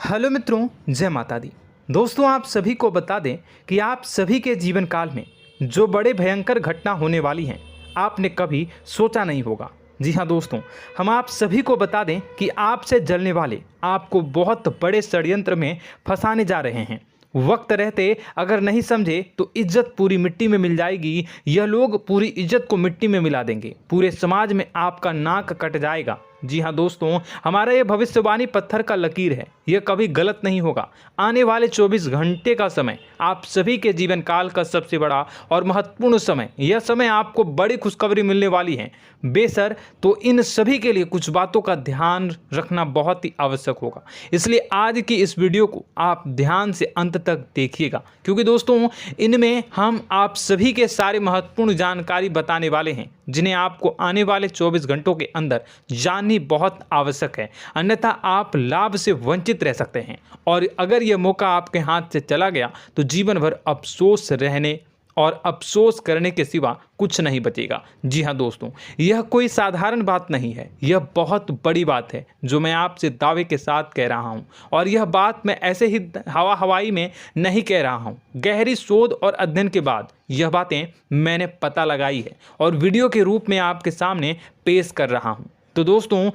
Hello मित्रों, जय माता दी। दोस्तों, आप सभी को बता दें कि आप सभी के जीवन काल में जो बड़े भयंकर घटना होने वाली हैं, आपने कभी सोचा नहीं होगा। जी हाँ दोस्तों, हम आप सभी को बता दें कि आपसे जलने वाले आपको बहुत बड़े षड्यंत्र में फंसाने जा रहे हैं। वक्त रहते अगर नहीं समझे तो इज्जत पूरी मिट्टी में मिल जाएगी। यह लोग पूरी इज्जत को मिट्टी में मिला देंगे। पूरे समाज में आपका नाक कट जाएगा। जी हाँ दोस्तों, हमारा ये भविष्यवाणी पत्थर का लकीर है, यह कभी गलत नहीं होगा। आने वाले 24 घंटे का समय आप सभी के जीवन काल का सबसे बड़ा और महत्वपूर्ण समय। यह समय आपको बड़ी खुशखबरी मिलने वाली है बेसर, तो इन सभी के लिए कुछ बातों का ध्यान रखना बहुत ही आवश्यक होगा। इसलिए आज की इस वीडियो को आप ध्यान से अंत तक देखिएगा, क्योंकि दोस्तों इनमें हम आप सभी के सारे महत्वपूर्ण जानकारी बताने वाले हैं, जिन्हें आपको आने वाले 24 घंटों के अंदर जाननी बहुत आवश्यक है। अन्यथा आप लाभ से वंचित रह सकते हैं, और अगर यह मौका आपके हाथ से चला गया तो जीवन भर अफसोस रहने और अफसोस करने के सिवा कुछ नहीं बचेगा। जी हाँ दोस्तों, यह कोई साधारण बात नहीं है, यह बहुत बड़ी बात है जो मैं आपसे दावे के साथ कह रहा हूँ। और यह बात मैं ऐसे ही हवाई में नहीं कह रहा हूँ। गहरी शोध और अध्ययन के बाद यह बातें मैंने पता लगाई है और वीडियो के रूप में आपके सामने पेश कर रहा हूँ। तो दोस्तों,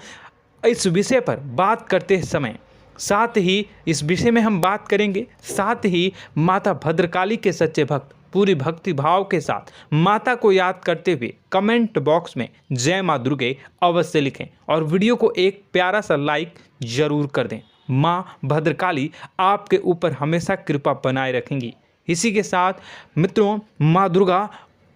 इस विषय पर बात करते समय साथ ही इस विषय में हम बात करेंगे, साथ ही माता भद्रकाली के सच्चे भक्त पूरी भक्ति भाव के साथ माता को याद करते हुए कमेंट बॉक्स में जय माँ दुर्गे अवश्य लिखें और वीडियो को एक प्यारा सा लाइक जरूर कर दें। माँ भद्रकाली आपके ऊपर हमेशा कृपा बनाए रखेंगी। इसी के साथ मित्रों, माँ दुर्गा,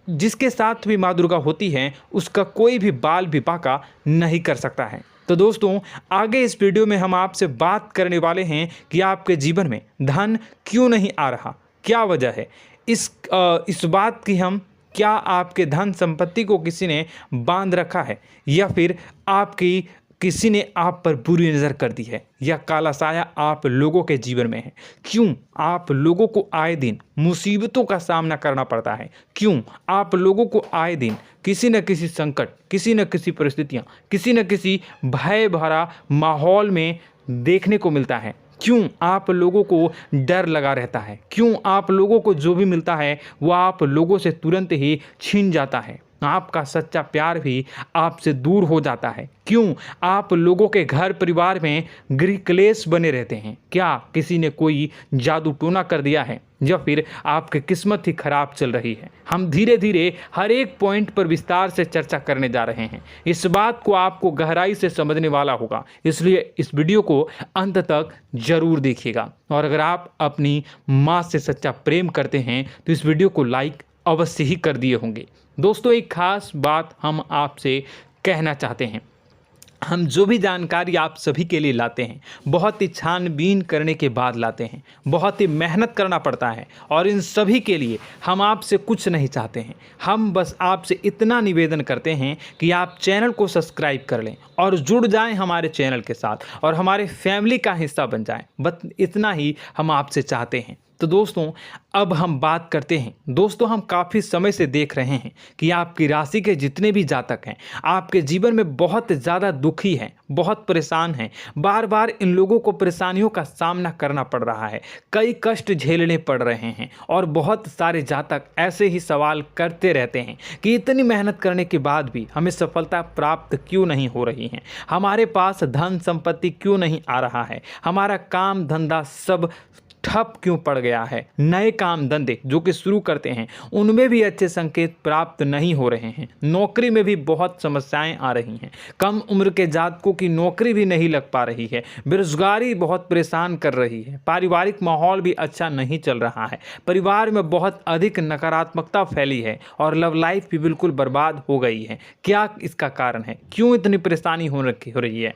जिसके साथ भी माँ दुर्गा होती हैं, उसका कोई भी बाल भी बांका नहीं कर सकता है। तो दोस्तों, आगे इस वीडियो में हम आपसे बात करने वाले हैं कि आपके जीवन में धन क्यों नहीं आ रहा, क्या वजह है इस बात की। हम क्या आपके धन संपत्ति को किसी ने बांध रखा है, या फिर आपकी किसी ने आप पर बुरी नज़र कर दी है, या काला साया आप लोगों के जीवन में है। क्यों आप लोगों को आए दिन मुसीबतों का सामना करना पड़ता है, क्यों आप लोगों को आए दिन किसी न किसी संकट, किसी न किसी परिस्थितियाँ, किसी न किसी भय भरा माहौल में देखने को मिलता है, क्यों आप लोगों को डर लगा रहता है, क्यों आप लोगों को जो भी मिलता है वो आप लोगों से तुरंत ही छीन जाता है, आपका सच्चा प्यार भी आपसे दूर हो जाता है, क्यों आप लोगों के घर परिवार में गृह क्लेश बने रहते हैं। क्या किसी ने कोई जादू टोना कर दिया है, या फिर आपकी किस्मत ही खराब चल रही है। हम धीरे धीरे हर एक पॉइंट पर विस्तार से चर्चा करने जा रहे हैं। इस बात को आपको गहराई से समझने वाला होगा, इसलिए इस वीडियो को अंत तक जरूर देखिएगा। और अगर आप अपनी माँ से सच्चा प्रेम करते हैं तो इस वीडियो को लाइक अवश्य ही कर दिए होंगे। दोस्तों, एक खास बात हम आपसे कहना चाहते हैं। हम जो भी जानकारी आप सभी के लिए लाते हैं, बहुत ही छानबीन करने के बाद लाते हैं, बहुत ही मेहनत करना पड़ता है, और इन सभी के लिए हम आपसे कुछ नहीं चाहते हैं। हम बस आपसे इतना निवेदन करते हैं कि आप चैनल को सब्सक्राइब कर लें और जुड़ जाएं हमारे चैनल के साथ और हमारे फैमिली का हिस्सा बन जाएं। बस इतना ही हम आपसे चाहते हैं। तो दोस्तों, अब हम बात करते हैं। दोस्तों, हम काफ़ी समय से देख रहे हैं कि आपकी राशि के जितने भी जातक हैं, आपके जीवन में बहुत ज़्यादा दुखी हैं, बहुत परेशान हैं। बार बार इन लोगों को परेशानियों का सामना करना पड़ रहा है, कई कष्ट झेलने पड़ रहे हैं, और बहुत सारे जातक ऐसे ही सवाल करते रहते हैं कि इतनी मेहनत करने के बाद भी हमें सफलता प्राप्त क्यों नहीं हो रही है, हमारे पास धन संपत्ति क्यों नहीं आ रहा है, हमारा काम धंधा सब ठप क्यों पड़ गया है, नए काम धंधे जो कि शुरू करते हैं उनमें भी अच्छे संकेत प्राप्त नहीं हो रहे हैं, नौकरी में भी बहुत समस्याएं आ रही हैं, कम उम्र के जातकों की नौकरी भी नहीं लग पा रही है, बेरोजगारी बहुत परेशान कर रही है, पारिवारिक माहौल भी अच्छा नहीं चल रहा है, परिवार में बहुत अधिक नकारात्मकता फैली है, और लव लाइफ भी बिल्कुल बर्बाद हो गई है। क्या इसका कारण है, क्यों इतनी परेशानी हो रही है?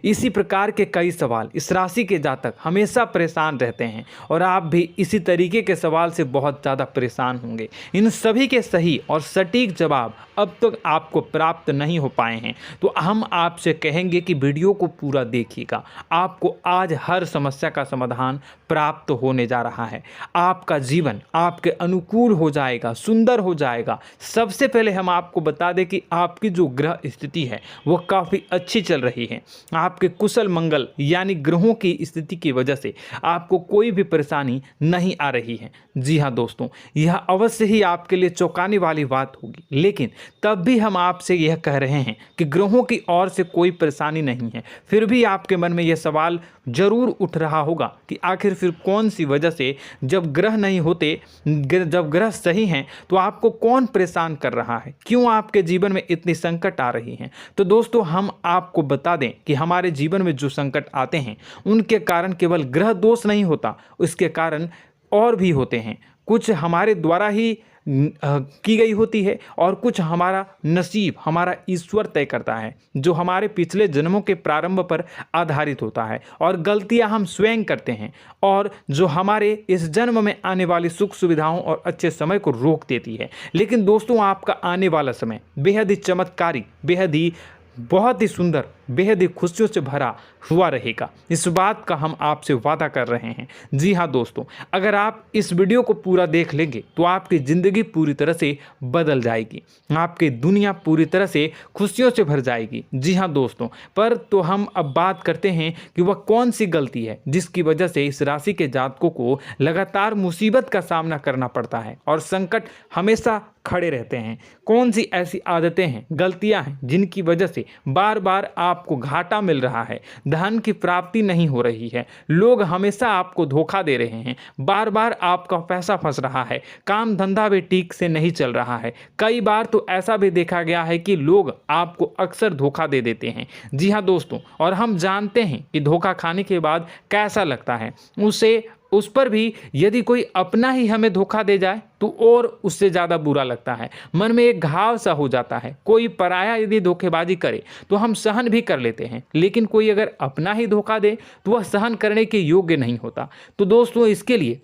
इसी प्रकार के कई सवाल इस राशि के जातक हमेशा परेशान रहते हैं, और आप भी इसी तरीके के सवाल से बहुत ज़्यादा परेशान होंगे। इन सभी के सही और सटीक जवाब अब तक आपको प्राप्त नहीं हो पाए हैं, तो हम आपसे कहेंगे कि वीडियो को पूरा देखिएगा। आपको आज हर समस्या का समाधान प्राप्त होने जा रहा है। आपका जीवन आपके अनुकूल हो जाएगा, सुंदर हो जाएगा। सबसे पहले हम आपको बता दें कि आपकी जो ग्रह स्थिति है वो काफ़ी अच्छी चल रही है। आपके कुशल मंगल यानी ग्रहों की स्थिति की वजह से आपको कोई भी परेशानी नहीं आ रही है। जी हाँ दोस्तों, यह अवश्य ही आपके लिए चौंकाने वाली बात होगी, लेकिन तब भी हम आपसे यह कह रहे हैं कि ग्रहों की ओर से कोई परेशानी नहीं है। फिर भी आपके मन में यह सवाल जरूर उठ रहा होगा कि आखिर फिर कौन सी वजह से, जब ग्रह नहीं होते, जब ग्रह सही हैं, तो आपको कौन परेशान कर रहा है, क्यों आपके जीवन में इतनी संकट आ रही हैं। तो दोस्तों, हम आपको बता दें कि हमारे जीवन में जो संकट आते हैं उनके कारण केवल ग्रह दोष नहीं होता, उसके कारण और भी होते हैं। कुछ हमारे द्वारा ही की गई होती है और कुछ हमारा नसीब, हमारा ईश्वर तय करता है, जो हमारे पिछले जन्मों के प्रारंभ पर आधारित होता है। और गलतियां हम स्वयं करते हैं और जो हमारे इस जन्म में आने वाली सुख सुविधाओं और अच्छे समय को रोक देती है। लेकिन दोस्तों, आपका आने वाला समय बेहद ही चमत्कारी, बेहद ही बहुत ही सुंदर, बेहद ही खुशियों से भरा हुआ रहेगा। इस बात का हम आपसे वादा कर रहे हैं। जी हाँ दोस्तों, अगर आप इस वीडियो को पूरा देख लेंगे तो आपकी ज़िंदगी पूरी तरह से बदल जाएगी, आपकी दुनिया पूरी तरह से खुशियों से भर जाएगी। जी हाँ दोस्तों, पर तो हम अब बात करते हैं कि वह कौन सी गलती है जिसकी वजह से इस राशि के जातकों को लगातार मुसीबत का सामना करना पड़ता है और संकट हमेशा खड़े रहते हैं। कौन सी ऐसी आदतें हैं, गलतियां हैं जिनकी वजह से बार बार आपको घाटा मिल रहा है, धन की प्राप्ति नहीं हो रही है, लोग हमेशा आपको धोखा दे रहे हैं, बार बार आपका पैसा फंस रहा है, काम धंधा भी ठीक से नहीं चल रहा है। कई बार तो ऐसा भी देखा गया है कि लोग आपको अक्सर धोखा दे देते हैं। जी हाँ दोस्तों, और हम जानते हैं कि धोखा खाने के बाद कैसा लगता है। उस पर भी यदि कोई अपना ही हमें धोखा दे जाए तो और उससे ज़्यादा बुरा लगता है, मन में एक घाव सा हो जाता है। कोई पराया यदि धोखेबाजी करे तो हम सहन भी कर लेते हैं, लेकिन कोई अगर अपना ही धोखा दे तो वह सहन करने के योग्य नहीं होता। तो दोस्तों, इसके लिए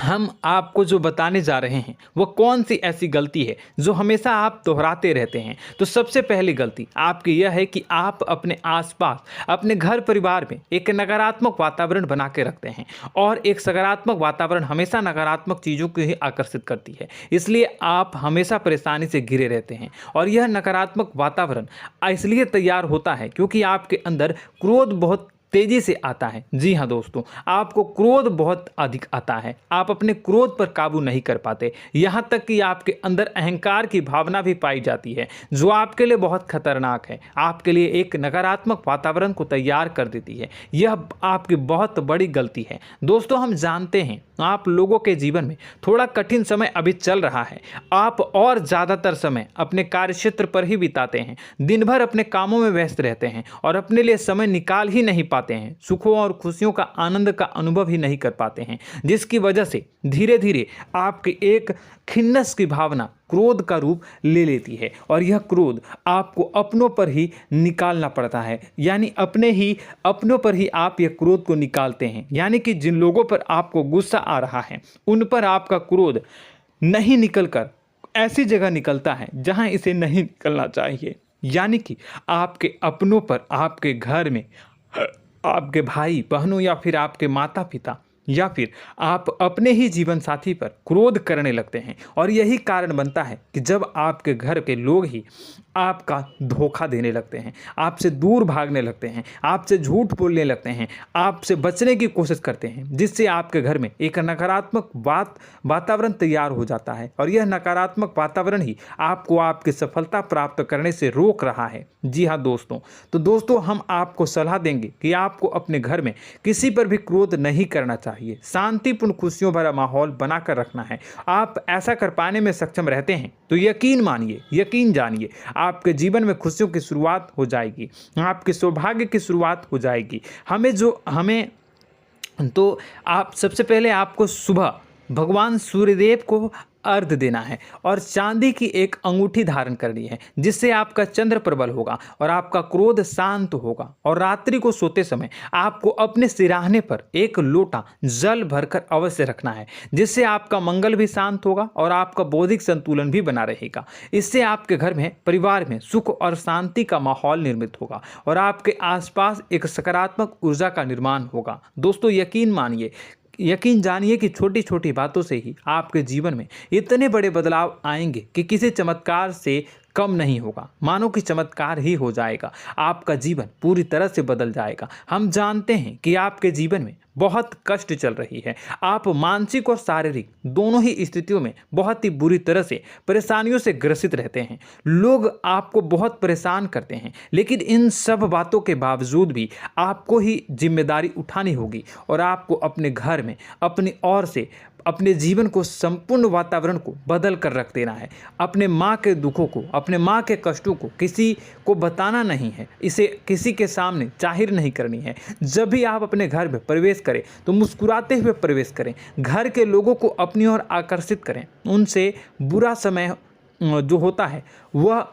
हम आपको जो बताने जा रहे हैं वो कौन सी ऐसी गलती है जो हमेशा आप दोहराते रहते हैं। तो सबसे पहली गलती आपकी यह है कि आप अपने आसपास, अपने घर परिवार में एक नकारात्मक वातावरण बना के रखते हैं, और एक सकारात्मक वातावरण हमेशा नकारात्मक चीज़ों को ही आकर्षित करती है। इसलिए आप हमेशा परेशानी से घिरे रहते हैं, और यह नकारात्मक वातावरण इसलिए तैयार होता है क्योंकि आपके अंदर क्रोध बहुत तेजी से आता है। जी हाँ दोस्तों, आपको क्रोध बहुत अधिक आता है, आप अपने क्रोध पर काबू नहीं कर पाते, यहाँ तक कि आपके अंदर अहंकार की भावना भी पाई जाती है, जो आपके लिए बहुत खतरनाक है, आपके लिए एक नकारात्मक वातावरण को तैयार कर देती है। यह आपकी बहुत बड़ी गलती है। दोस्तों, हम जानते हैं आप लोगों के जीवन में थोड़ा कठिन समय अभी चल रहा है। आप और ज़्यादातर समय अपने कार्यक्षेत्र पर ही बिताते हैं, दिन भर अपने कामों में व्यस्त रहते हैं और अपने लिए समय निकाल ही नहीं पाते हैं, सुखों और खुशियों का आनंद का अनुभव ही नहीं कर पाते हैं, जिसकी वजह से धीरे धीरे आपकी एक खिन्नस की भावना क्रोध का रूप ले लेती है, और यह क्रोध आपको अपनों पर ही निकालना पड़ता है। यानी अपनों पर ही आप यह क्रोध को निकालते हैं। यानी कि जिन लोगों पर आपको गुस्सा आ रहा है उन पर आपका क्रोध नहीं निकलकर ऐसी जगह निकलता है जहां इसे नहीं निकलना चाहिए। यानी कि आपके अपनों पर, आपके घर में आपके भाई बहनों या फिर आपके माता पिता या फिर आप अपने ही जीवन साथी पर क्रोध करने लगते हैं, और यही कारण बनता है कि जब आपके घर के लोग ही आपका धोखा देने लगते हैं, आपसे दूर भागने लगते हैं, आपसे झूठ बोलने लगते हैं, आपसे बचने की कोशिश करते हैं, जिससे आपके घर में एक नकारात्मक वातावरण तैयार हो जाता है, और यह नकारात्मक वातावरण ही आपको आपकी सफलता प्राप्त करने से रोक रहा है। जी हाँ दोस्तों, तो दोस्तों, हम आपको सलाह देंगे कि आपको अपने घर में किसी पर भी क्रोध नहीं करना चाहिए, शांतिपूर्ण खुशियों भरा माहौल बनाकर रखना है। आप ऐसा कर पाने में सक्षम रहते हैं तो यकीन मानिए, यकीन जानिए, आपके जीवन में खुशियों की शुरुआत हो जाएगी, आपके सौभाग्य की शुरुआत हो जाएगी। आप सबसे पहले आपको सुबह भगवान सूर्यदेव को अर्घ देना है और चांदी की एक अंगूठी धारण करनी है, जिससे आपका चंद्र प्रबल होगा और आपका क्रोध शांत होगा। और रात्रि को सोते समय आपको अपने सिरहाने पर एक लोटा जल भरकर अवश्य रखना है, जिससे आपका मंगल भी शांत होगा और आपका बौद्धिक संतुलन भी बना रहेगा। इससे आपके घर में, परिवार में सुख और शांति का माहौल निर्मित होगा और आपके आसपास एक सकारात्मक ऊर्जा का निर्माण होगा। दोस्तों यकीन जानिए कि छोटी छोटी बातों से ही आपके जीवन में इतने बड़े बदलाव आएंगे कि किसी चमत्कार से कम नहीं होगा। मानो कि चमत्कार ही हो जाएगा, आपका जीवन पूरी तरह से बदल जाएगा। हम जानते हैं कि आपके जीवन में बहुत कष्ट चल रही है, आप मानसिक और शारीरिक दोनों ही स्थितियों में बहुत ही बुरी तरह से परेशानियों से ग्रसित रहते हैं। लोग आपको बहुत परेशान करते हैं, लेकिन इन सब बातों के बावजूद भी आपको ही जिम्मेदारी उठानी होगी और आपको अपने घर में अपनी ओर से अपने जीवन को, संपूर्ण वातावरण को बदल कर रख देना है। अपने माँ के दुखों को, अपने माँ के कष्टों को किसी को बताना नहीं है, इसे किसी के सामने जाहिर नहीं करनी है। जब भी आप अपने घर में प्रवेश करें तो मुस्कुराते हुए प्रवेश करें, घर के लोगों को अपनी ओर आकर्षित करें। उनसे बुरा समय जो होता है वह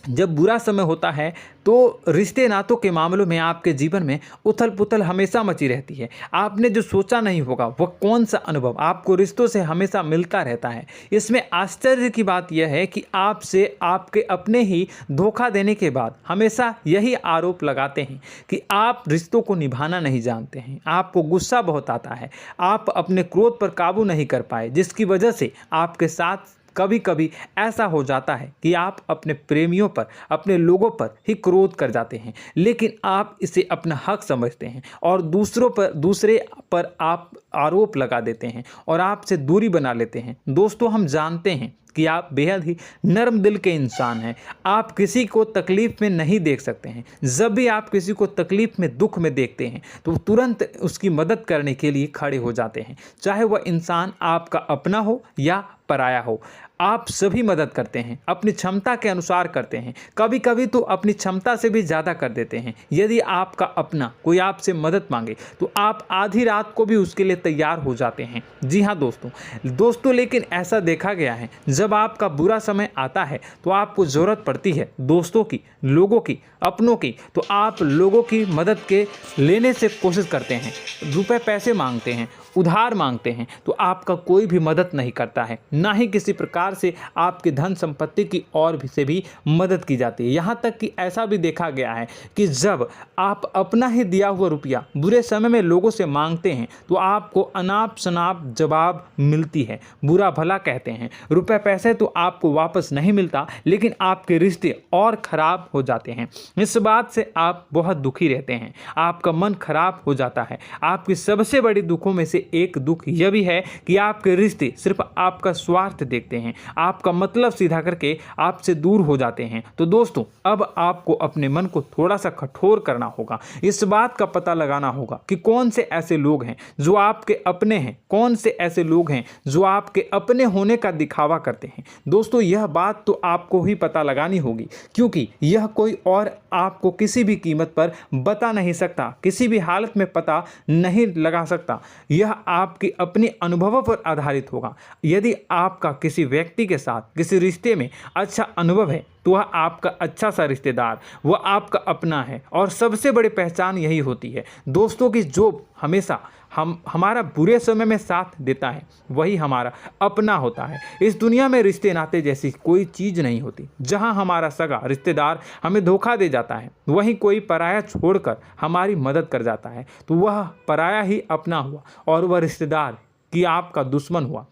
जब बुरा समय होता है तो रिश्ते नातों के मामलों में आपके जीवन में उथल पुथल हमेशा मची रहती है। आपने जो सोचा नहीं होगा वह कौन सा अनुभव आपको रिश्तों से हमेशा मिलता रहता है। इसमें आश्चर्य की बात यह है कि आपसे आपके अपने ही धोखा देने के बाद हमेशा यही आरोप लगाते हैं कि आप रिश्तों को निभाना नहीं जानते हैं, आपको गुस्सा बहुत आता है, आप अपने क्रोध पर काबू नहीं कर पाए, जिसकी वजह से आपके साथ कभी कभी ऐसा हो जाता है कि आप अपने प्रेमियों पर, अपने लोगों पर ही क्रोध कर जाते हैं, लेकिन आप इसे अपना हक समझते हैं और दूसरे पर आप आरोप लगा देते हैं और आपसे दूरी बना लेते हैं। दोस्तों हम जानते हैं कि आप बेहद ही नर्म दिल के इंसान हैं। आप किसी को तकलीफ में नहीं देख सकते हैं। जब भी आप किसी को तकलीफ में, दुख में देखते हैं तो तुरंत उसकी मदद करने के लिए खड़े हो जाते हैं, चाहे वह इंसान आपका अपना हो या पराया हो। आप सभी मदद करते हैं, अपनी क्षमता के अनुसार करते हैं, कभी कभी तो अपनी क्षमता से भी ज़्यादा कर देते हैं। यदि आपका अपना कोई आपसे मदद मांगे तो आप आधी रात को भी उसके लिए तैयार हो जाते हैं। जी हाँ दोस्तों, लेकिन ऐसा देखा गया है जब आपका बुरा समय आता है तो आपको ज़रूरत पड़ती है दोस्तों की, लोगों की, अपनों की, तो आप लोगों की मदद के लेने से कोशिश करते हैं, रुपए पैसे मांगते हैं, उधार मांगते हैं, तो आपका कोई भी मदद नहीं करता है, ना ही किसी प्रकार से आपकी धन संपत्ति की और भी से भी मदद की जाती है। यहाँ तक कि ऐसा भी देखा गया है कि जब आप अपना ही दिया हुआ रुपया बुरे समय में लोगों से मांगते हैं तो आपको अनाप शनाप जवाब मिलती है, बुरा भला कहते हैं। रुपए पैसे तो आपको वापस नहीं मिलता, लेकिन आपके रिश्ते और खराब हो जाते हैं। इस बात से आप बहुत दुखी रहते हैं, आपका मन खराब हो जाता है। आपकी सबसे बड़ी दुखों में से एक दुख यह भी है कि आपके रिश्ते सिर्फ आपका स्वार्थ देखते हैं, आपका मतलब सीधा करके आपसे दूर हो जाते हैं। तो दोस्तों अब आपको अपने मन को थोड़ा सा कठोर करना होगा, इस बात का पता लगाना होगा कि कौन से ऐसे लोग हैं जो आपके अपने हैं, कौन से ऐसे लोग हैं जो आपके अपने होने का दिखावा करते हैं। दोस्तों यह बात तो आपको ही पता लगानी होगी, क्योंकि यह कोई और आपको किसी भी कीमत पर बता नहीं सकता, किसी भी हालत में पता नहीं लगा सकता। यह आपके अपने अनुभवों पर आधारित होगा। यदि आपका किसी व्यक्ति के साथ किसी रिश्ते में अच्छा अनुभव है तो वह आपका अच्छा सा रिश्तेदार, वह आपका अपना है, और सबसे बड़ी पहचान यही होती है दोस्तों की जो हमेशा हमारा बुरे समय में साथ देता है वही हमारा अपना होता है। इस दुनिया में रिश्ते नाते जैसी कोई चीज़ नहीं होती। जहां हमारा सगा रिश्तेदार हमें धोखा दे जाता है, वहीं कोई पराया छोड़कर हमारी मदद कर जाता है तो वह पराया ही अपना हुआ और वह रिश्तेदार कि आपका दुश्मन हुआ।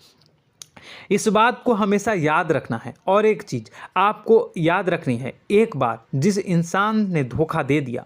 इस बात को हमेशा याद रखना है। और एक चीज़ आपको याद रखनी है, एक बार जिस इंसान ने धोखा दे दिया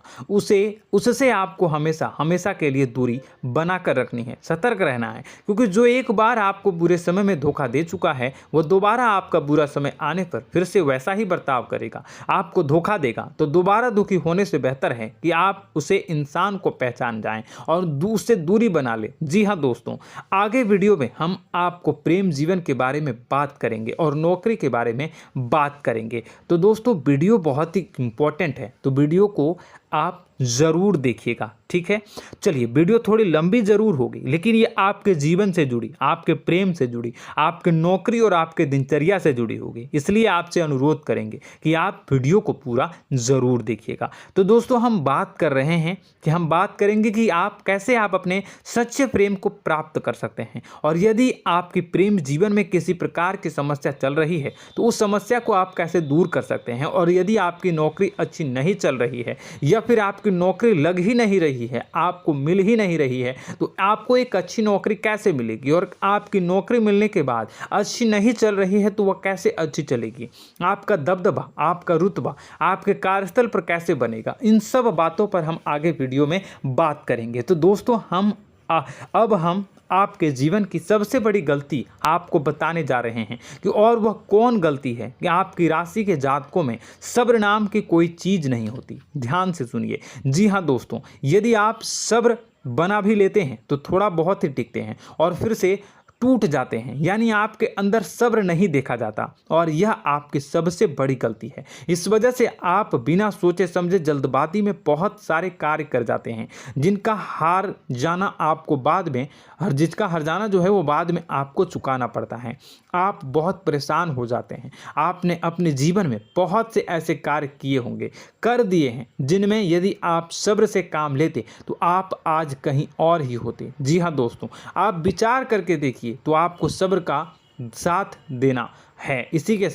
उससे आपको हमेशा के लिए दूरी बना कर रखनी है, सतर्क रहना है, क्योंकि जो एक बार आपको बुरे समय में धोखा दे चुका है वो दोबारा आपका बुरा समय आने पर फिर से वैसा ही बर्ताव करेगा, आपको धोखा देगा। तो दोबारा दुखी होने से बेहतर है कि आप उसे इंसान को पहचान जाएं और उससे दूरी बना लें। जी हाँ दोस्तों, आगे वीडियो में हम आपको प्रेम जीवन के बारे में बात करेंगे और नौकरी के बारे में बात करेंगे। तो दोस्तों वीडियो बहुत ही इम्पोर्टेंट है, तो वीडियो को आप ज़रूर देखिएगा, ठीक है। चलिए, वीडियो थोड़ी लंबी ज़रूर होगी, लेकिन ये आपके जीवन से जुड़ी, आपके प्रेम से जुड़ी, आपके नौकरी और आपके दिनचर्या से जुड़ी होगी, इसलिए आपसे अनुरोध करेंगे कि आप वीडियो को पूरा ज़रूर देखिएगा। तो दोस्तों, हम बात कर रहे हैं कि हम बात करेंगे कि आप कैसे आप अपने सच्चे प्रेम को प्राप्त कर सकते हैं, और यदि आपकी प्रेम जीवन में किसी प्रकार की समस्या चल रही है तो उस समस्या को आप कैसे दूर कर सकते हैं, और यदि आपकी नौकरी अच्छी नहीं चल रही है या फिर आपकी नौकरी लग ही नहीं रही है, आपको मिल ही नहीं रही है, तो आपको एक अच्छी नौकरी कैसे मिलेगी, और आपकी नौकरी मिलने के बाद अच्छी नहीं चल रही है तो वह कैसे अच्छी चलेगी, आपका दबदबा, आपका रुतबा आपके कार्यस्थल पर कैसे बनेगा, इन सब बातों पर हम आगे वीडियो में बात करेंगे। तो दोस्तों, अब हम आपके जीवन की सबसे बड़ी गलती आपको बताने जा रहे हैं कि और वह कौन गलती है कि आपकी राशि के जातकों में सब्र नाम की कोई चीज़ नहीं होती। ध्यान से सुनिए। जी हाँ दोस्तों, यदि आप सब्र बना भी लेते हैं तो थोड़ा बहुत ही टिकते हैं और फिर से टूट जाते हैं, यानी आपके अंदर सब्र नहीं देखा जाता, और यह आपकी सबसे बड़ी गलती है। इस वजह से आप बिना सोचे समझे जल्दबाजी में बहुत सारे कार्य कर जाते हैं, जिनका हार जाना आपको बाद में जिसका हर जाना जो है वो बाद में आपको चुकाना पड़ता है। आप बहुत परेशान हो जाते हैं। आपने अपने जीवन में बहुत से ऐसे कार्य किए होंगे, कर दिए हैं, जिनमें यदि आप सब्र से काम लेते तो आप आज कहीं और ही होते। जी हाँ दोस्तों, आप विचार करके देखिए तो आपको सब्र का साथ देना है। इसी के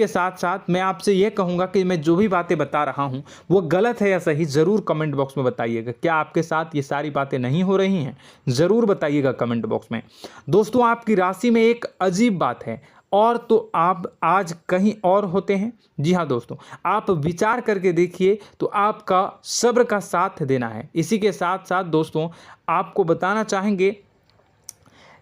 साथ साथ मैं आपसे ये कहूँगा कि मैं जो भी बातें बता रहा हूँ वो गलत है या सही, ज़रूर कमेंट बॉक्स में बताइएगा। क्या आपके साथ ये सारी बातें नहीं हो रही हैं? ज़रूर बताइएगा कमेंट बॉक्स में। दोस्तों, आपकी राशि में एक अजीब बात है, और तो आप आज कहीं और होते हैं। जी हाँ दोस्तों, आप विचार करके देखिए तो आपका सब्र का साथ देना है। इसी के साथ साथ दोस्तों, आपको बताना चाहेंगे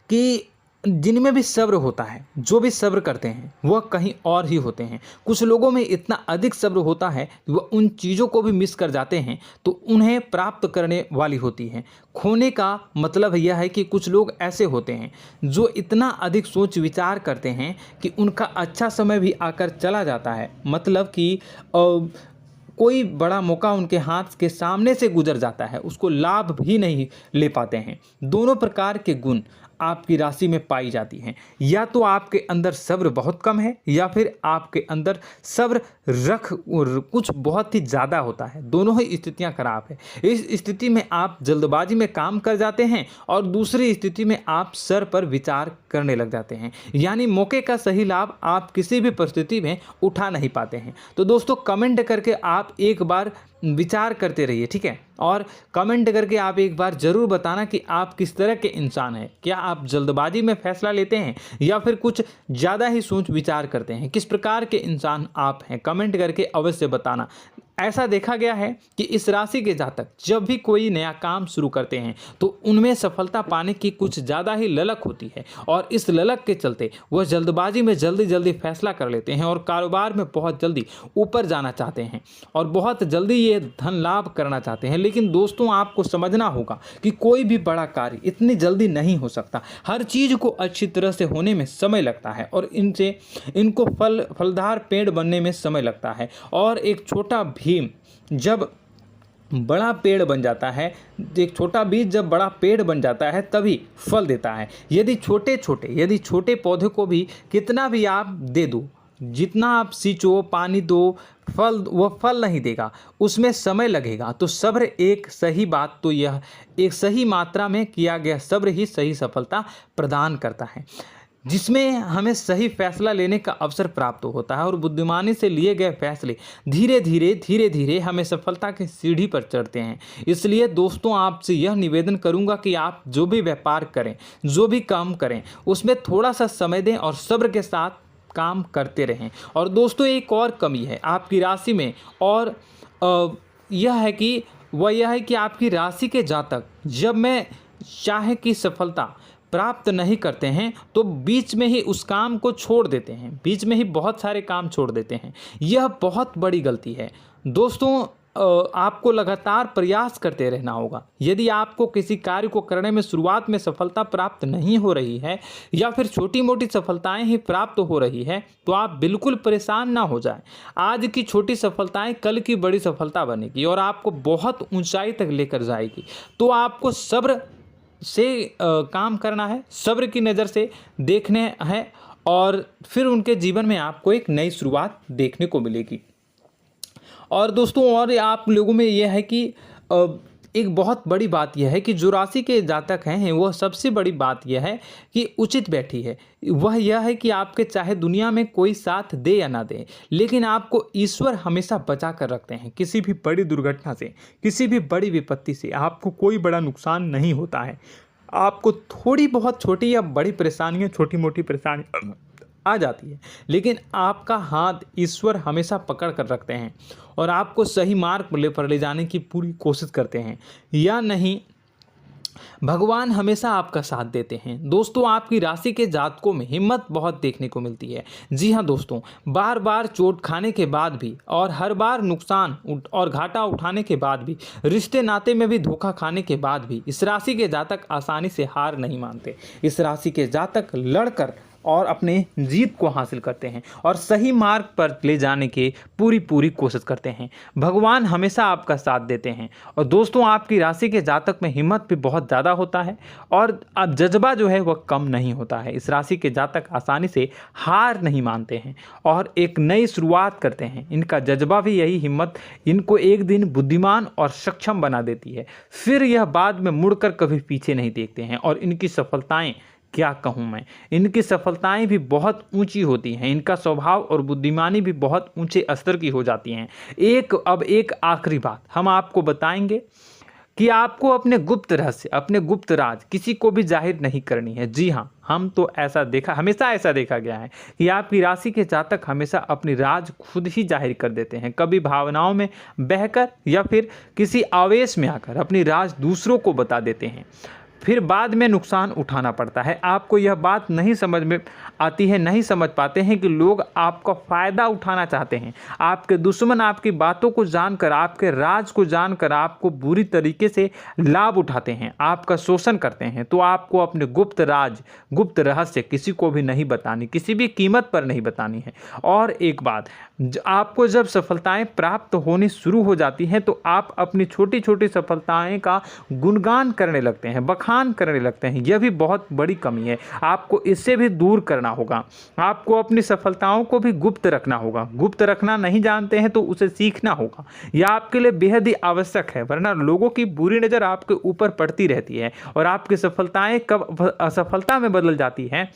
कि जिनमें भी सब्र होता है, जो भी सब्र करते हैं वह कहीं और ही होते हैं। कुछ लोगों में इतना अधिक सब्र होता है कि वह उन चीज़ों को भी मिस कर जाते हैं तो उन्हें प्राप्त करने वाली होती हैं। खोने का मतलब यह है कि कुछ लोग ऐसे होते हैं जो इतना अधिक सोच विचार करते हैं कि उनका अच्छा समय भी आकर चला जाता है, मतलब कि कोई बड़ा मौका उनके हाथ के सामने से गुजर जाता है, उसको लाभ भी नहीं ले पाते हैं। दोनों प्रकार के गुण आपकी राशि में पाई जाती हैं। या तो आपके अंदर सब्र बहुत कम है या फिर आपके अंदर सब्र कुछ बहुत ही ज़्यादा होता है। दोनों ही स्थितियां खराब है। इस स्थिति में आप जल्दबाजी में काम कर जाते हैं और दूसरी स्थिति में आप सर पर विचार करने लग जाते हैं, यानी मौके का सही लाभ आप किसी भी परिस्थिति में उठा नहीं पाते हैं। तो दोस्तों, कमेंट करके आप एक बार विचार करते रहिए, ठीक है, और कमेंट करके आप एक बार ज़रूर बताना कि आप किस तरह के इंसान हैं। क्या आप जल्दबाजी में फैसला लेते हैं या फिर कुछ ज़्यादा ही सोच विचार करते हैं? किस प्रकार के इंसान आप हैं, कमेंट करके अवश्य बताना। ऐसा देखा गया है कि इस राशि के जातक जब भी कोई नया काम शुरू करते हैं तो उनमें सफलता पाने की कुछ ज़्यादा ही ललक होती है, और इस ललक के चलते वह जल्दबाजी में जल्दी फैसला कर लेते हैं और कारोबार में बहुत जल्दी ऊपर जाना चाहते हैं और बहुत जल्दी ये धन लाभ करना चाहते हैं। लेकिन दोस्तों, आपको समझना होगा कि कोई भी बड़ा कार्य इतनी जल्दी नहीं हो सकता। हर चीज़ को अच्छी तरह से होने में समय लगता है और इनको फलदार पेड़ बनने में समय लगता है। और एक छोटा भीम जब बड़ा पेड़ बन जाता है, एक छोटा बीज जब बड़ा पेड़ बन जाता है तभी फल देता है। यदि छोटे पौधे को भी कितना भी आप दे दो, जितना आप सींचो, पानी दो, वह फल नहीं देगा, उसमें समय लगेगा। तो सब्र एक सही बात, तो यह एक सही मात्रा में किया गया सब्र ही सही सफलता प्रदान करता है, जिसमें हमें सही फैसला लेने का अवसर प्राप्त होता है और बुद्धिमानी से लिए गए फैसले धीरे धीरे हमें सफलता की सीढ़ी पर चढ़ते हैं। इसलिए दोस्तों, आपसे यह निवेदन करूंगा कि आप जो भी व्यापार करें, जो भी काम करें, उसमें थोड़ा सा समय दें और सब्र के साथ काम करते रहें। और दोस्तों, एक और कमी है आपकी राशि में, और यह है कि आपकी राशि के जातक जब मैं चाहे कि सफलता प्राप्त नहीं करते हैं तो बीच में ही उस काम को छोड़ देते हैं, बीच में ही बहुत सारे काम छोड़ देते हैं। यह बहुत बड़ी गलती है दोस्तों। आपको लगातार प्रयास करते रहना होगा। यदि आपको किसी कार्य को करने में शुरुआत में सफलता प्राप्त नहीं हो रही है या फिर छोटी मोटी सफलताएं ही प्राप्त हो रही है तो आप बिल्कुल परेशान ना हो जाएं। आज की छोटी सफलताएं कल की बड़ी सफलता बनेगी और आपको बहुत ऊंचाई तक लेकर जाएगी। तो आपको सब्र से काम करना है, सब्र की नज़र से देखने हैं और फिर उनके जीवन में आपको एक नई शुरुआत देखने को मिलेगी। और दोस्तों और आप लोगों में यह है कि एक बहुत बड़ी बात यह है कि जो राशि के जातक हैं वह सबसे बड़ी बात यह है कि उचित बैठी है। वह यह है कि आपके चाहे दुनिया में कोई साथ दे या ना दे, लेकिन आपको ईश्वर हमेशा बचा कर रखते हैं। किसी भी बड़ी दुर्घटना से, किसी भी बड़ी विपत्ति से आपको कोई बड़ा नुकसान नहीं होता है। आपको थोड़ी बहुत छोटी या बड़ी परेशानियाँ, छोटी मोटी परेशानी आ जाती है, लेकिन आपका हाथ ईश्वर हमेशा पकड़ कर रखते हैं और आपको सही मार्ग पर ले जाने की पूरी कोशिश करते हैं। या नहीं, भगवान हमेशा आपका साथ देते हैं। दोस्तों आपकी राशि के जातकों में हिम्मत बहुत देखने को मिलती है। जी हाँ दोस्तों, बार बार चोट खाने के बाद भी और हर बार नुकसान और घाटा उठाने के बाद भी, रिश्ते नाते में भी धोखा खाने के बाद भी इस राशि के जातक आसानी से हार नहीं मानते। इस राशि के जातक लड़कर और अपने जीत को हासिल करते हैं और सही मार्ग पर ले जाने की पूरी कोशिश करते हैं। भगवान हमेशा आपका साथ देते हैं। और दोस्तों आपकी राशि के जातक में हिम्मत भी बहुत ज़्यादा होता है और अब जज्बा जो है वह कम नहीं होता है। इस राशि के जातक आसानी से हार नहीं मानते हैं और एक नई शुरुआत करते हैं। इनका जज्बा भी, यही हिम्मत इनको एक दिन बुद्धिमान और सक्षम बना देती है। फिर यह बाद में मुड़कर कभी पीछे नहीं देखते हैं और इनकी सफलताएं, क्या कहूँ मैं, इनकी सफलताएं भी बहुत ऊंची होती हैं। इनका स्वभाव और बुद्धिमानी भी बहुत ऊंचे स्तर की हो जाती हैं। अब एक आखिरी बात हम आपको बताएंगे कि आपको अपने गुप्त रहस्य, अपने गुप्त राज किसी को भी जाहिर नहीं करनी है। जी हाँ, हम तो हमेशा ऐसा देखा गया है कि आपकी राशि के जातक हमेशा अपनी राज खुद ही जाहिर कर देते हैं। कभी भावनाओं में बहकर या फिर किसी आवेश में आकर अपनी राज दूसरों को बता देते हैं, फिर बाद में नुकसान उठाना पड़ता है। आपको यह बात नहीं समझ में आती है, नहीं समझ पाते हैं कि लोग आपका फ़ायदा उठाना चाहते हैं। आपके दुश्मन आपकी बातों को जानकर, आपके राज को जानकर आपको बुरी तरीके से लाभ उठाते हैं, आपका शोषण करते हैं। तो आपको अपने गुप्त राज, गुप्त रहस्य किसी को भी नहीं बतानी, किसी भी कीमत पर नहीं बतानी है। और एक बात, आपको जब सफलताएं प्राप्त होनी शुरू हो जाती हैं तो आप अपनी छोटी छोटी सफलताएं का गुणगान करने लगते हैं, बखान करने लगते हैं। यह भी बहुत बड़ी कमी है, आपको इससे भी दूर करना होगा। आपको अपनी सफलताओं को भी गुप्त रखना होगा। गुप्त रखना नहीं जानते हैं तो उसे सीखना होगा। यह आपके लिए बेहद ही आवश्यक है, वरना लोगों की बुरी नज़र आपके ऊपर पड़ती रहती है और आपकी सफलताएं कब असफलता में बदल जाती हैं,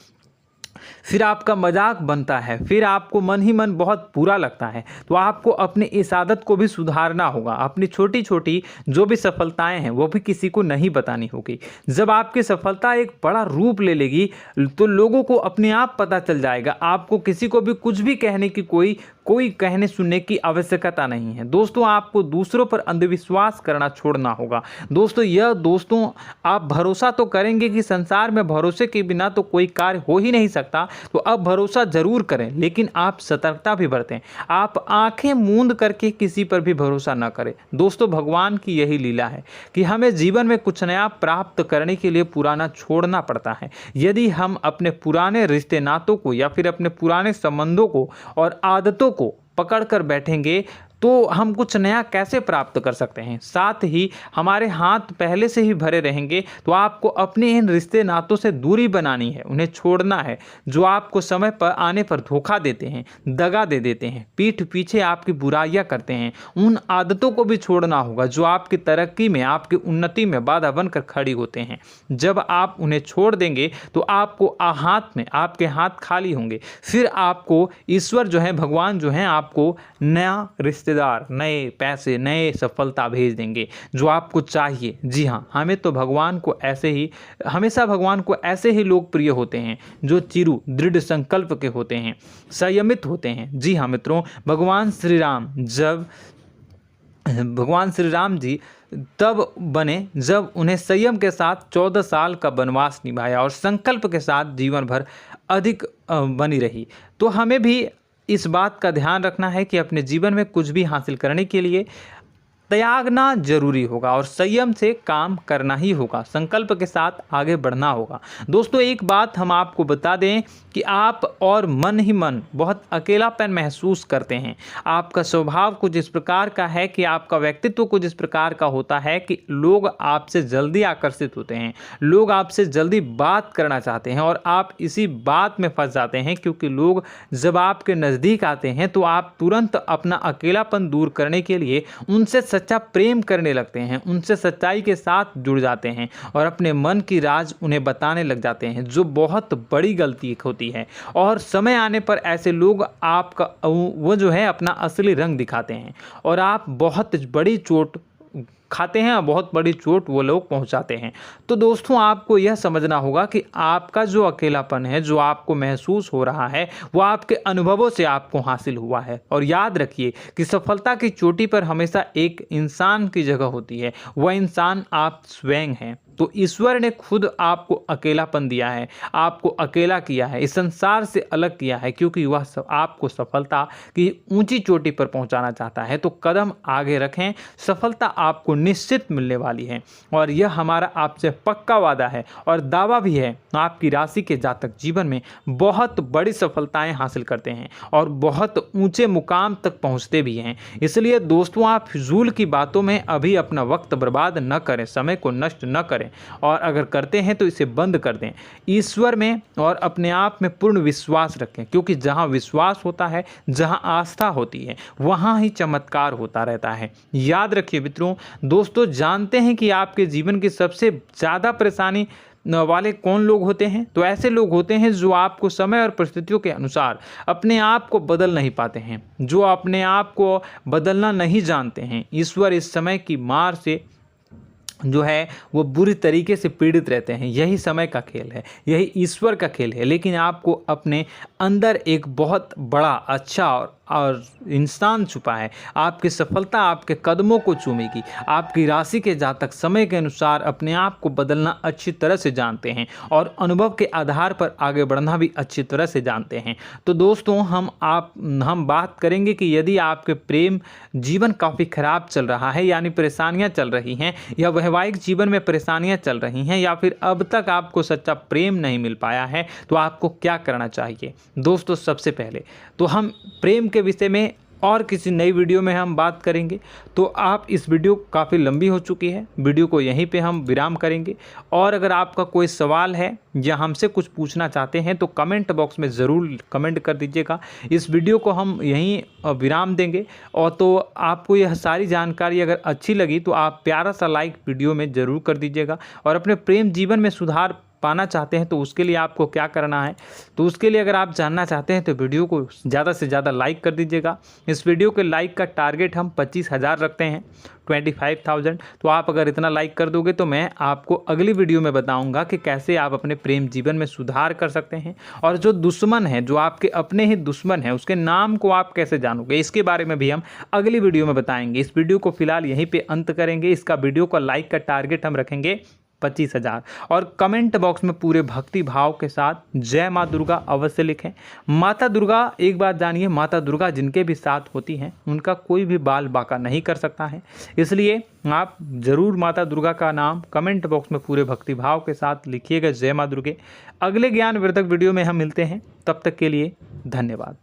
फिर आपका मजाक बनता है, फिर आपको मन ही मन बहुत बुरा लगता है। तो आपको अपनी इस आदत को भी सुधारना होगा। अपनी छोटी छोटी जो भी सफलताएं हैं वो भी किसी को नहीं बतानी होगी। जब आपकी सफलता एक बड़ा रूप ले लेगी तो लोगों को अपने आप पता चल जाएगा। आपको किसी को भी कुछ भी कहने की कोई कहने सुनने की आवश्यकता नहीं है। दोस्तों आपको दूसरों पर अंधविश्वास करना छोड़ना होगा। दोस्तों आप भरोसा तो करेंगे कि संसार में भरोसे के बिना तो कोई कार्य हो ही नहीं सकता, तो अब भरोसा जरूर करें, लेकिन आप सतर्कता भी बरतें। आप आंखें मूंद करके किसी पर भी भरोसा न करें। दोस्तों भगवान की यही लीला है कि हमें जीवन में कुछ नया प्राप्त करने के लिए पुराना छोड़ना पड़ता है। यदि हम अपने पुराने रिश्ते नातों को या फिर अपने पुराने संबंधों को और आदतों को पकड़ कर बैठेंगे तो हम कुछ नया कैसे प्राप्त कर सकते हैं। साथ ही हमारे हाथ पहले से ही भरे रहेंगे। तो आपको अपने इन रिश्ते नातों से दूरी बनानी है, उन्हें छोड़ना है। जो आपको समय पर आने पर धोखा देते हैं, दगा दे देते हैं, पीठ पीछे आपकी बुराइयां करते हैं, उन आदतों को भी छोड़ना होगा जो आपकी तरक्की में, आपकी उन्नति में बाधा बनकर खड़ी होते हैं। जब आप उन्हें छोड़ देंगे तो आपको आपके हाथ खाली होंगे। फिर आपको ईश्वर जो है, भगवान जो है, आपको नया रिश्तेदार, नए पैसे, नए सफलता भेज देंगे जो आपको चाहिए। जी हाँ, हमेशा भगवान को ऐसे ही लोग प्रिय होते हैं जो चिरु दृढ़ संकल्प के होते हैं, संयमित होते हैं। जी हाँ मित्रों, भगवान श्री राम जी तब बने जब उन्हें संयम के साथ 14 साल का वनवास निभाया और संकल्प के साथ जीवन भर अधिक बनी रही। तो हमें भी इस बात का ध्यान रखना है कि अपने जीवन में कुछ भी हासिल करने के लिए त्यागना जरूरी होगा और संयम से काम करना ही होगा, संकल्प के साथ आगे बढ़ना होगा। दोस्तों एक बात हम आपको बता दें कि आप और मन ही मन बहुत अकेलापन महसूस करते हैं। आपका स्वभाव कुछ इस प्रकार का है कि आपका व्यक्तित्व कुछ इस प्रकार का होता है कि लोग आपसे जल्दी आकर्षित होते हैं, लोग आपसे जल्दी बात करना चाहते हैं और आप इसी बात में फंस जाते हैं, क्योंकि लोग जब आपके नज़दीक आते हैं तो आप तुरंत अपना अकेलापन दूर करने के लिए उनसे सच्चा प्रेम करने लगते हैं, उनसे सच्चाई के साथ जुड़ जाते हैं और अपने मन की राज उन्हें बताने लग जाते हैं, जो बहुत बड़ी गलती होती है। और समय आने पर ऐसे लोग आपका वो जो है अपना असली रंग दिखाते हैं और आप बहुत बड़ी चोट खाते हैं और बहुत बड़ी चोट वो लोग पहुंचाते हैं। तो दोस्तों आपको यह समझना होगा कि आपका जो अकेलापन है, जो आपको महसूस हो रहा है, वो आपके अनुभवों से आपको हासिल हुआ है। और याद रखिए कि सफलता की चोटी पर हमेशा एक इंसान की जगह होती है, वह इंसान आप स्वयं हैं। तो ईश्वर ने खुद आपको अकेलापन दिया है, आपको अकेला किया है, इस संसार से अलग किया है, क्योंकि वह आपको सफलता की ऊंची चोटी पर पहुंचाना चाहता है। तो कदम आगे रखें, सफलता आपको निश्चित मिलने वाली है और यह हमारा आपसे पक्का वादा है और दावा भी है। आपकी राशि के जातक जीवन में बहुत बड़ी सफलताएं हासिल करते हैं और बहुत ऊंचे मुकाम तक पहुंचते भी हैं। इसलिए दोस्तों आप फिजूल की बातों में अभी अपना वक्त बर्बाद न करें, समय को नष्ट न करें और अगर करते हैं तो इसे बंद कर दें। ईश्वर में और अपने आप में पूर्ण विश्वास रखें, क्योंकि जहां विश्वास होता है, जहां आस्था होती है, वहां ही चमत्कार होता रहता है। याद रखिए मित्रों, दोस्तों जानते हैं कि आपके जीवन की सबसे ज़्यादा परेशानी वाले कौन लोग होते हैं? तो ऐसे लोग होते हैं जो आपको समय और परिस्थितियों के अनुसार अपने आप को बदल नहीं पाते हैं, जो अपने आप को बदलना नहीं जानते हैं। ईश्वर इस समय की मार से जो है वो बुरी तरीके से पीड़ित रहते हैं। यही समय का खेल है, यही ईश्वर का खेल है। लेकिन आपको अपने अंदर एक बहुत बड़ा अच्छा और इंसान छुपा है। आपकी सफलता आपके कदमों को चूमेगी। आपकी राशि के जातक समय के अनुसार अपने आप को बदलना अच्छी तरह से जानते हैं और अनुभव के आधार पर आगे बढ़ना भी अच्छी तरह से जानते हैं। तो दोस्तों हम बात करेंगे कि यदि आपके प्रेम जीवन काफ़ी खराब चल रहा है, यानी परेशानियां चल रही हैं, या वैवाहिक जीवन में परेशानियां चल रही हैं, या फिर अब तक आपको सच्चा प्रेम नहीं मिल पाया है, तो आपको क्या करना चाहिए? दोस्तों सबसे पहले तो हम प्रेम के विषय में और किसी नई वीडियो में हम बात करेंगे। तो आप इस वीडियो काफ़ी लंबी हो चुकी है, वीडियो को यहीं पे हम विराम करेंगे। और अगर आपका कोई सवाल है या हमसे कुछ पूछना चाहते हैं तो कमेंट बॉक्स में ज़रूर कमेंट कर दीजिएगा। इस वीडियो को हम यहीं विराम देंगे। और तो आपको यह सारी जानकारी अगर अच्छी लगी तो आप प्यारा सा लाइक वीडियो में ज़रूर कर दीजिएगा। और अपने प्रेम जीवन में सुधार पाना चाहते हैं तो उसके लिए आपको क्या करना है, तो उसके लिए अगर आप जानना चाहते हैं तो वीडियो को ज़्यादा से ज़्यादा लाइक कर दीजिएगा। इस वीडियो के लाइक का टारगेट हम 25,000 रखते हैं, 25,000। तो आप अगर इतना लाइक कर दोगे तो मैं आपको अगली वीडियो में बताऊंगा कि कैसे आप अपने प्रेम जीवन में सुधार कर सकते हैं। और जो दुश्मन है, जो आपके अपने ही दुश्मन है, उसके नाम को आप कैसे जानोगे, इसके बारे में भी हम अगली वीडियो में बताएंगे। इस वीडियो को फिलहाल यहीं पर अंत करेंगे। इसका वीडियो का लाइक का टारगेट हम रखेंगे 25,000। और कमेंट बॉक्स में पूरे भक्ति भाव के साथ जय माँ दुर्गा अवश्य लिखें। माता दुर्गा, एक बात जानिए, माता दुर्गा जिनके भी साथ होती हैं उनका कोई भी बाल बाका नहीं कर सकता है। इसलिए आप ज़रूर माता दुर्गा का नाम कमेंट बॉक्स में पूरे भक्ति भाव के साथ लिखिएगा, जय माँ दुर्गे। अगले ज्ञानवर्धक वीडियो में हम मिलते हैं, तब तक के लिए धन्यवाद।